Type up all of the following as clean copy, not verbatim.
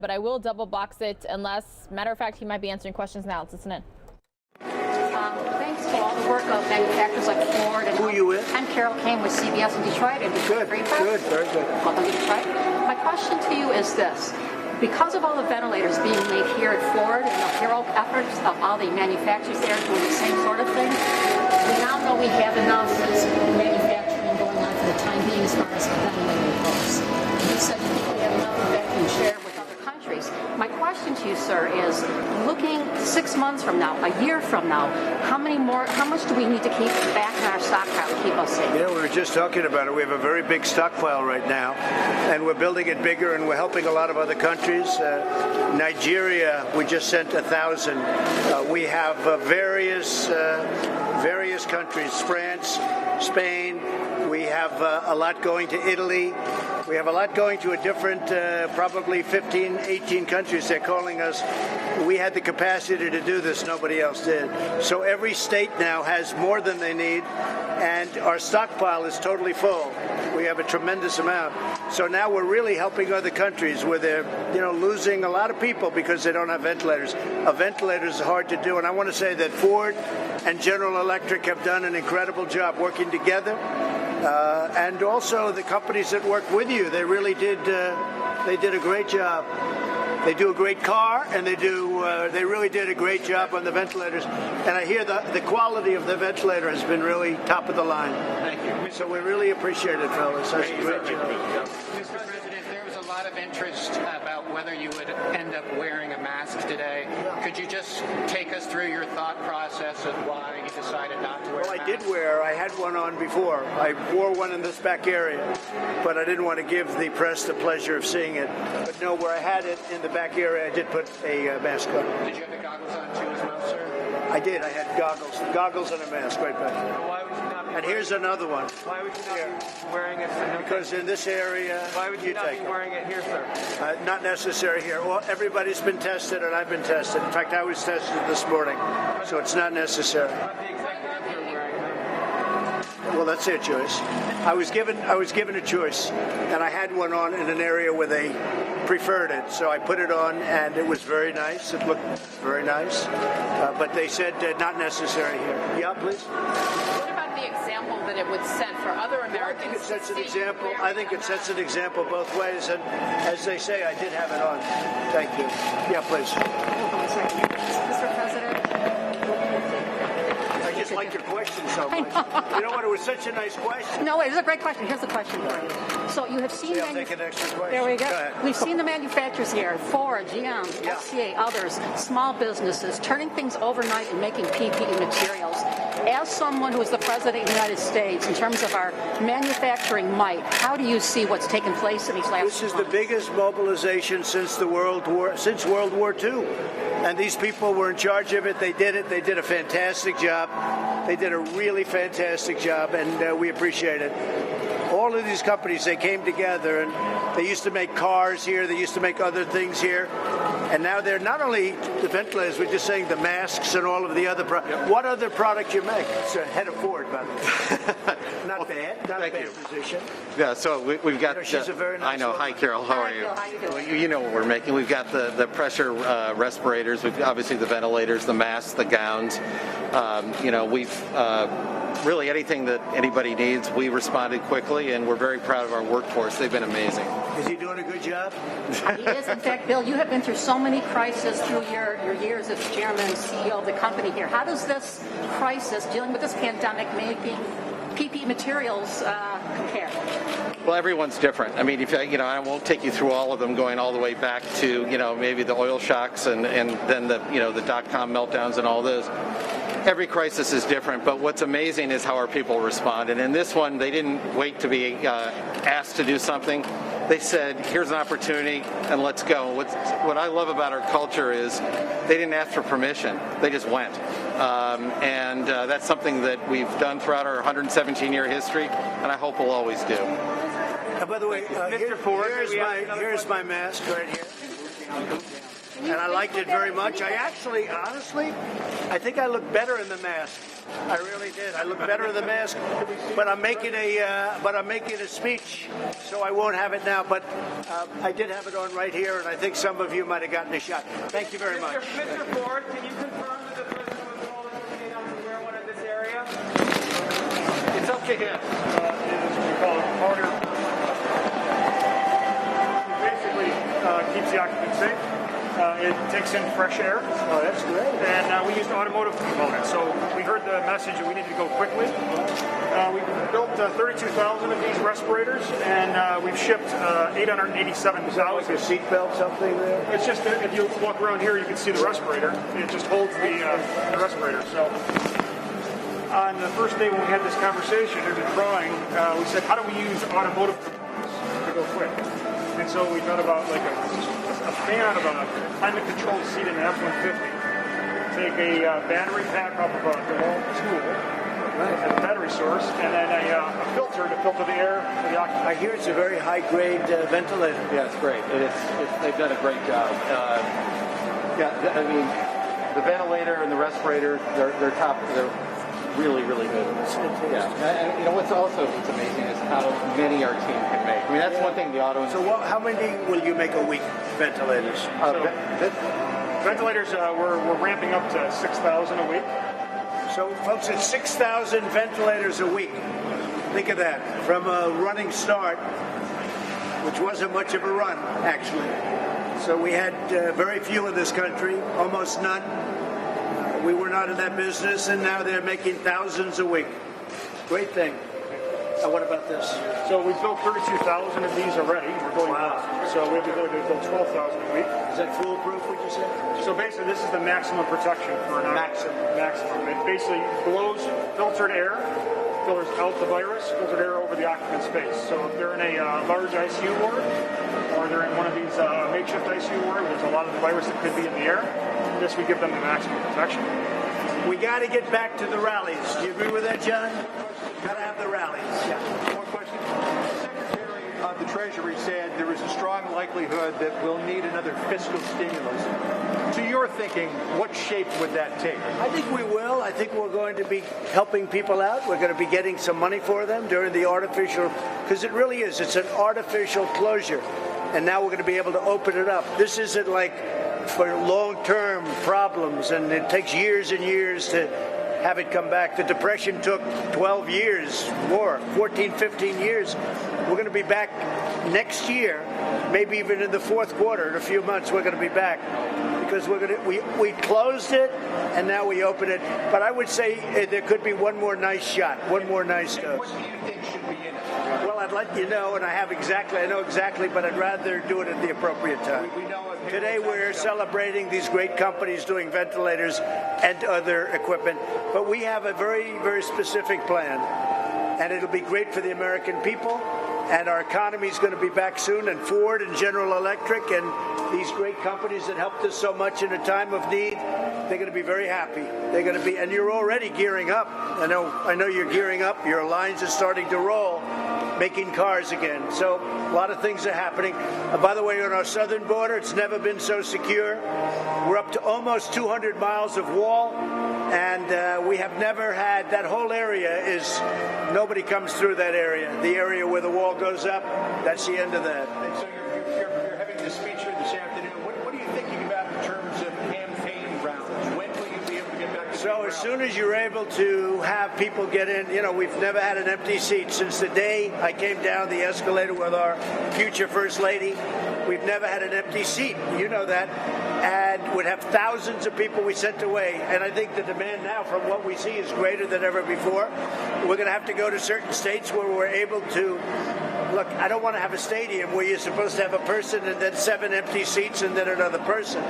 but I will double box it unless, matter of fact, he might be answering questions now. Let's listen in. Thanks to all the work of manufacturers like Ford and who are you with? I'm Carol Kane with CBS in Detroit and Detroit Free Press. Good, very good. Welcome to Detroit. My question to you is this. Because of all the ventilators being made here at Ford and the hero efforts of all the manufacturers there doing the same sort of thing, we now know we have enough manufacturing going on for the time being as far as ventilator goes. You said we have enough that we can share with other countries. My question to you, sir, is looking 6 months from now, a year from now, how much do we need to keep back in our stockpile to keep us safe? We were just talking about it. We have a very big stockpile right now, and we're building it bigger, and we're helping a lot of other countries. Nigeria, we just sent 1,000. We have various countries, France, Spain. We have a lot going to Italy. We have a lot going to a different, probably 15, 18 countries. They're calling us. We had the capacity to do this. Nobody else did. So every state now has more than they need, and our stockpile is totally full. We have a tremendous amount. So now we're really helping other countries where they're, losing a lot of people because they don't have ventilators. A ventilator is hard to do, and I want to say that Ford and General Electric have done an incredible job working together. And also the companies that work with you, they really did. They did a great job. They do a great car, and they really did a great job on the ventilators. And I hear the quality of the ventilator has been really top of the line. Thank you. So we really appreciate it, fellas. That's a great job. Mr. President, there was a lot of interest about whether you would end up wearing a mask today. Could you just take us through your thought process of why you decided not to wear a mask? I had one on before. I wore one in this back area, but I didn't want to give the press the pleasure of seeing it. But no, where I had it in the back area, I did put a mask on. Did you have the goggles on too as well, sir? I did. I had goggles and a mask right back there. Why would you not be and here's another one. Why would you not be wearing it? Because in this area, why would you not be wearing it here, sir? Not necessary here. Well, everybody's been tested, and I've been tested. In fact, I was tested this morning, so it's not necessary. But the executives are wearing them. Well, that's their choice. I was given a choice, and I had one on in an area where they preferred it, so I put it on, and it was very nice. It looked very nice, but they said not necessary here. Yeah, please. What about the example that it would set for other Americans? I think it sets an example. I think it sets an example both ways, and as they say, I did have it on. Thank you. Yeah, please. Mr. President. I just like your question so much. You know what? It was such a nice question. No, it is a great question. Here's the question for you. So you have seen... I'll take an extra question. There we go. Go ahead. We've seen the manufacturers here, Ford, GM, FCA, others, small businesses, turning things overnight and making PPE materials. As someone who is the President of the United States, in terms of our manufacturing might, how do you see what's taken place in these last This is months? the biggest mobilization since World War II. And these people were in charge of it. They did it. They did a fantastic job. They did a really fantastic job, and we appreciate it. All of these companies, they came together, and they used to make cars here. They used to make other things here. And now they're not only the ventilators, we're just saying the masks and all of the other products. What other product you make? It's a head of Ford, by the way. Not bad. Not a bad position. Yeah, so we've got... she's a very nice I know. woman. Hi, Carol. How are you? How you doing? Well, you know what we're making. We've got the pressure respirators. We've obviously the ventilators, the masks, the gowns. We've... really anything that anybody needs, we responded quickly, and we're very proud of our workforce. They've been amazing. Is he doing a good job? He is. In fact, Bill, you have been through so many crises through your years as chairman and CEO of the company here. How does this crisis, dealing with this pandemic, making PPE materials compare? Well, everyone's different. I mean, I won't take you through all of them, going all the way back to, maybe the oil shocks and then the dot-com meltdowns and all those. Every crisis is different, but what's amazing is how our people respond. And in this one, they didn't wait to be asked to do something. They said, here's an opportunity, and let's go. What I love about our culture is they didn't ask for permission. They just went. And that's something that we've done throughout our 117-year history, and I hope we'll always do. By the way, here's my mask right here. And I liked it very much. Honestly, I think I look better in the mask. I really did. I look better in the mask, but I'm making a speech, so I won't have it now. But I did have it on right here, and I think some of you might have gotten a shot. Thank you very much. Mr. Ford, can you confirm that the president was told it's okay not to wear one in this area? It's okay, yes. It is what we call a powder. It basically keeps the occupant safe. It takes in fresh air. Oh, that's great. And we used automotive components. So we heard the message that we needed to go quickly. We built 32,000 of these respirators, and we've shipped 887,000. Is that like a seatbelt something there? It's just that if you walk around here, you can see the respirator. It just holds the respirator. So on the first day when we had this conversation or the drawing, we said, how do we use automotive components to go quick? And so we thought about like a fan of a climate-controlled seat in an F-150. Take a battery pack off of the wall tool, a battery source, and then a filter to filter the air for the occupant. I hear it's a very high-grade ventilator. Yeah, it's great. They've done a great job. I mean, the ventilator and the respirator, they're top. They're really, really good. Yeah. And you know what's amazing is how many our team can make. I mean, that's one thing the auto industry. So how many will you make a week, ventilators? Ventilators, we're ramping up to 6,000 a week. So, folks, it's 6,000 ventilators a week. Think of that. From a running start, which wasn't much of a run, actually. So we had very few in this country, almost none. We were not in that business, and now they're making thousands a week. Great thing. What about this? So we built 32,000 of these already. We're going up. So we have the ability to build 12,000 a week. Is that foolproof, would you say? So basically, this is the maximum protection for an Maximum. It basically blows filtered air, filters out the virus, filtered air over the occupant's face. So if they're in a large ICU ward, or they're in one of these makeshift ICU ward where there's a lot of the virus that could be in the air, this would give them the maximum protection. We got to get back to the rallies. Do you agree with that, John? Got to have the rallies. Yeah. One question. The Secretary of the Treasury said there is a strong likelihood that we'll need another fiscal stimulus. To your thinking, what shape would that take? I think we will. I think we're going to be helping people out. We're going to be getting some money for them during the artificial, because it really is. It's an artificial closure. And now we're going to be able to open it up. This isn't like for long-term problems, and it takes years and years to have it come back. The Depression took 12 years, more, 14, 15 years. We're going to be back next year, maybe even in the fourth quarter, in a few months, we're going to be back. Because we closed it, and now we open it. But I would say there could be one more nice shot, one more nice dose. What do you think should be in it? Well, I'd let you know, and I know exactly, but I'd rather do it at the appropriate time. We know it. Today we're celebrating these great companies doing ventilators and other equipment, but we have a very, very specific plan, and it'll be great for the American people, and our economy is going to be back soon, and Ford and General Electric and these great companies that helped us so much in a time of need, they're going to be very happy. They're going to be, and you're already gearing up. I know you're gearing up. Your lines are starting to roll, making cars again. So a lot of things are happening. By the way, on our southern border, it's never been so secure. We're up to almost 200 miles of wall, and we have never had, that whole area is, nobody comes through that area. The area where the wall goes up, that's the end of that. And so you're having this speech here this afternoon. What are you thinking about in terms of campaign rounds? When will you be able to get back to So as soon as you're able to have people get in, we've never had an empty seat since the day I came down the escalator with our future First Lady. We've never had an empty seat. You know that. And would have thousands of people we sent away. And I think the demand now from what we see is greater than ever before. We're going to have to go to certain states where we're able to. Look, I don't want to have a stadium where you're supposed to have a person and then 7 empty seats and then another person.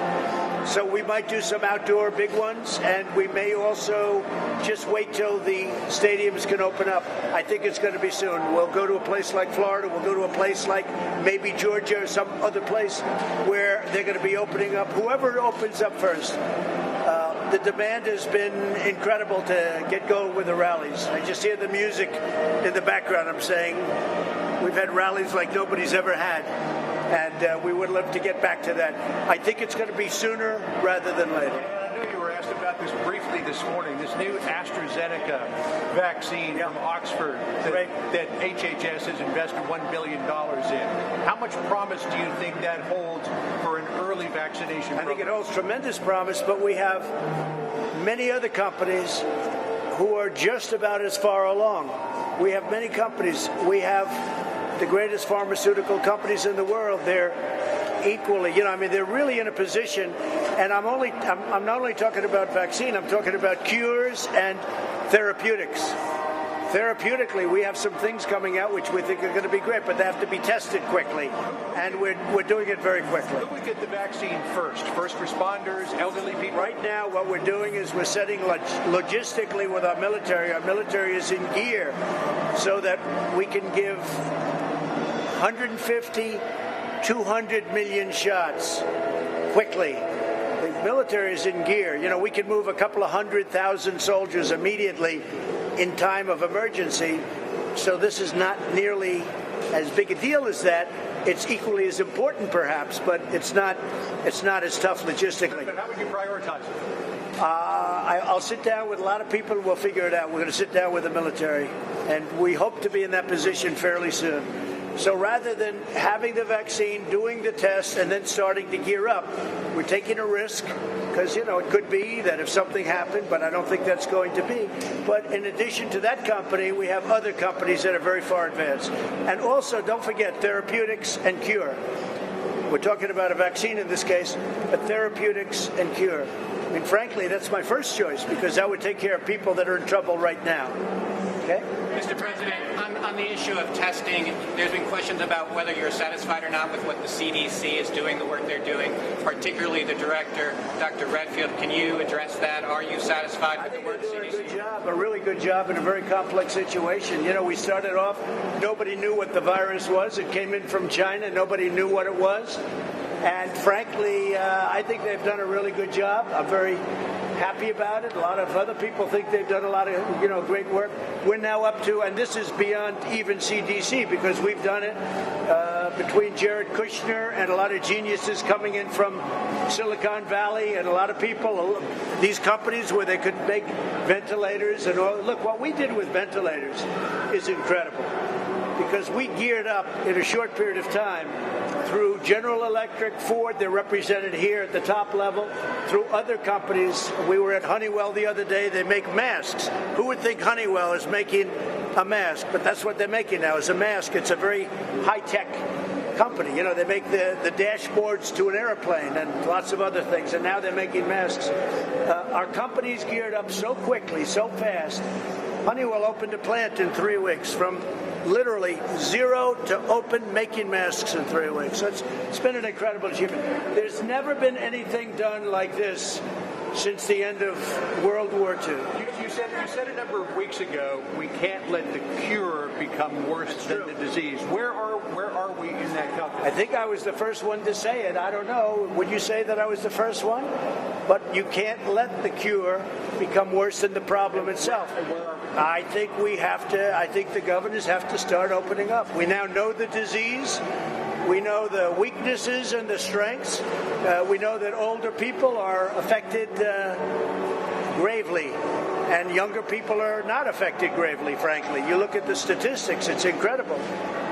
So we might do some outdoor big ones, and we may also just wait till the stadiums can open up. I think it's going to be soon. We'll go to a place like Florida. We'll go to a place like maybe Georgia or some other place where they're going to be opening up. Whoever opens up first. The demand has been incredible to get going with the rallies. I just hear the music in the background. I'm saying we've had rallies like nobody's ever had, and we would love to get back to that. I think it's going to be sooner rather than later. I knew you were asked about this briefly this morning. This new AstraZeneca vaccine from Oxford that HHS has invested $1 billion in. How much promise do you think that holds for an early vaccination program? I think it holds tremendous promise, but we have many other companies who are just about as far along. We have many companies. We have the greatest pharmaceutical companies in the world. They're equally, they're really in a position, and I'm not only talking about vaccine, I'm talking about cures and therapeutics. Therapeutically, we have some things coming out which we think are going to be great, but they have to be tested quickly, and we're doing it very quickly. Who would get the vaccine first? First responders, elderly people? Right now, what we're doing is we're setting logistically with our military. Our military is in gear so that we can give 150, 200 million shots quickly. The military is in gear. We can move a couple of 100,000 soldiers immediately in time of emergency. So this is not nearly as big a deal as that. It's equally as important, perhaps, but it's not as tough logistically. But how would you prioritize it? I'll sit down with a lot of people and we'll figure it out. We're going to sit down with the military, and we hope to be in that position fairly soon. So rather than having the vaccine, doing the test, and then starting to gear up, we're taking a risk because, it could be that if something happened, but I don't think that's going to be. But in addition to that company, we have other companies that are very far advanced. And also, don't forget, therapeutics and cure. We're talking about a vaccine in this case, but therapeutics and cure. Frankly, that's my first choice because that would take care of people that are in trouble right now. Okay? Mr. President, on the issue of testing, there's been questions about whether you're satisfied or not with what the CDC is doing, the work they're doing, particularly the director, Dr. Redfield. Can you address that? Are you satisfied with the work they're CDC? doing a good job, a really good job in a very complex situation. We started off, nobody knew what the virus was. It came in from China. Nobody knew what it was. And frankly, I think they've done a really good job. I'm very happy about it. A lot of other people think they've done a lot of, great work. We're now up to, and this is beyond even CDC because we've done it between Jared Kushner and a lot of geniuses coming in from Silicon Valley and a lot of people, these companies where they could make ventilators and all. Look, what we did with ventilators is incredible because we geared up in a short period of time through General Electric, Ford, they're represented here at the top level, through other companies. We were at Honeywell the other day. They make masks. Who would think Honeywell is making a mask? But that's what they're making now, is a mask. It's a very high-tech company. They make the dashboards to an airplane and lots of other things, and now they're making masks. Our company's geared up so quickly, so fast. Honeywell opened a plant in 3 weeks from literally zero to open making masks in 3 weeks. So it's been an incredible achievement. There's never been anything done like this since the end of World War II. You said a number of weeks ago, we can't let the cure become worse than the disease. Where are we in that calculation? I think I was the first one to say it. I don't know. Would you say that I was the first one? But you can't let the cure become worse than the problem itself. I think the governors have to start opening up. We now know the disease. We know the weaknesses and the strengths. We know that older people are affected gravely, and younger people are not affected gravely, frankly. You look at the statistics, it's incredible.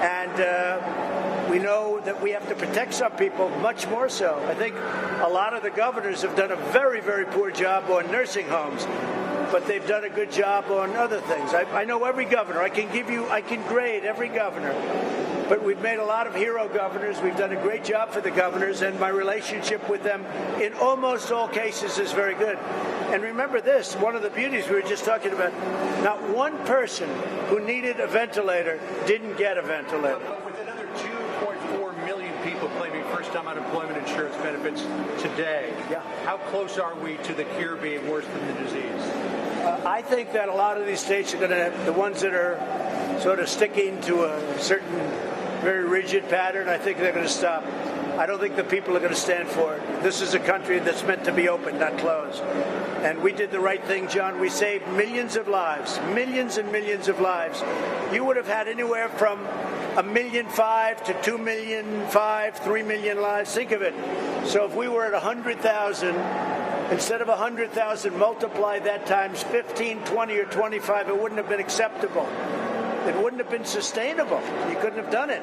And we know that we have to protect some people much more so. I think a lot of the governors have done a very, very poor job on nursing homes, but they've done a good job on other things. I know every governor. I can grade every governor. But we've made a lot of hero governors. We've done a great job for the governors, and my relationship with them in almost all cases is very good. And remember this, one of the beauties we were just talking about, not one person who needed a ventilator didn't get a ventilator. But with another 2.4 million people claiming first-time unemployment insurance benefits today, how close are we to the cure being worse than the disease? I think that a lot of these states are going to, the ones that are sort of sticking to a certain very rigid pattern, I think they're going to stop. I don't think the people are going to stand for it. This is a country that's meant to be open, not closed. And we did the right thing, John. We saved millions of lives, millions and millions of lives. You would have had anywhere from 1.5 million to 2.5 million, 3 million lives. Think of it. So if we were at 100,000, instead of 100,000, multiply that times 15, 20, or 25, it wouldn't have been acceptable. It wouldn't have been sustainable. You couldn't have done it.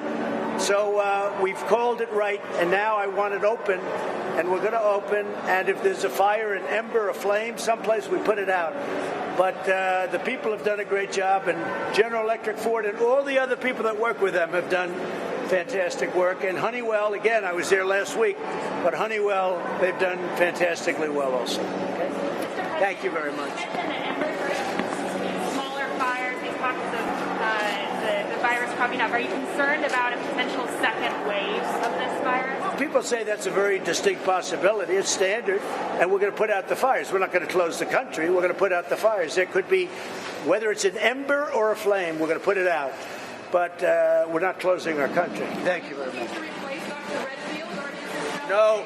So we've called it right, and now I want it open, and we're going to open, and if there's a fire, an ember, a flame, someplace, we put it out. But the people have done a great job, and General Electric, Ford, and all the other people that work with them have done fantastic work. And Honeywell, again, I was there last week, but Honeywell, they've done fantastically well also. Okay? Thank you very much. Smaller fires, these pockets of the virus cropping up. Are you concerned about a potential second wave of this virus? People say that's a very distinct possibility. It's standard, and we're going to put out the fires. We're not going to close the country. We're going to put out the fires. There could be, whether it's an ember or a flame, we're going to put it out. But we're not closing our country. Thank you very much. No.